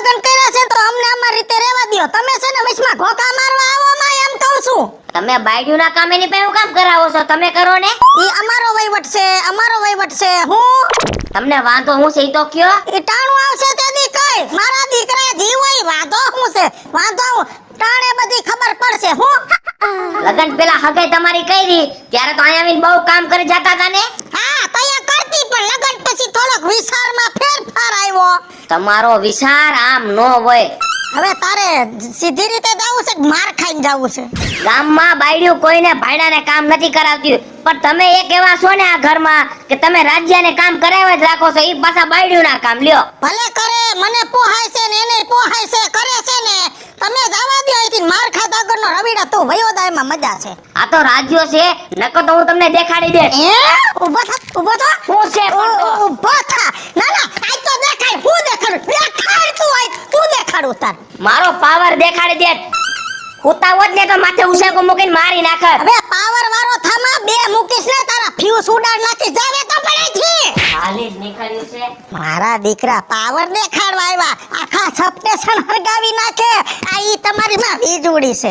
લગન કર્યા છે તો અમને અમારી રીતે રહેવા દ્યો. તમે છે ને વચમાં ઘોકા મારવા આવો માં એમ કહું છું. તમે બાયડીના કામે ની પેલું કામ કરાવો છો, તમે કરો ને. ઈ અમારો વહીવટ છે, અમારો વહીવટ છે. હું તમને વાંધો હું છે ઈ તો કયો. ઈ ટાણું આવશે તેથી કઈ મારા દીકરા જીવ હોય વાંધો હું છે વાંધો ટાણે બધી ખબર પડશે. હું લગન પેલા હગાઈ તમારી કરી ત્યારે તો અહીંયા આવીને બહુ કામ કરી જતા હતા ને. હા તૈયાર કરતી પણ લગન પછી થોડોક વિચારમાં ફેરફાર આવ્યો. તમારો વિચાર આમ નો હોય. હવે તારે સીધી રીતે જાવું છે કે માર ખાઈને જાવું છે? ગામમાં બાયડીઓ કોઈને ભાડાને કામ નથી કરાવતી, પણ તમે એક એવા છો ને આ ઘરમાં કે તમે રાજ્યને કામ કરાવવા જ રાખો છો. ઈ પાછા બાયડીઓના કામ લ્યો. ભલે કરે, મને પોહાય છે ને એને પોહાય છે, કરે છે ને. તમે જવા દો અહીંથી. માર ખાધા આગળનો રવીડા તો વયોદાયમાં મજા છે. આ તો રાજ્યો છે, નકો તો હું તમને દેખાડી દે. ઊભો થા, ઊભો થા. હું છે ઊભો થા. ના ના આજ તો દેખાડ. હું દેખાડું? દેખાડ તું આજ. તું દેખાડ ઉતાર. મારો પાવર દેખાડી દે. હોતા હોત ને તો માથે ઉસાકો મૂકીને મારી નાખત. હવે પાવર વાળો થામા બે મૂકીશ ને તારા ફ્યુઝ ઉડાડ નાખી જાવે તો પડે છે. હાલી જ નીકળ્યું છે. મારા દીકરા પાવર દેખાડવા આવ્યા. આખા સબસ્ટેશન હરગાવી નાખે. આ ઈ તમારી માં વીજળી છે.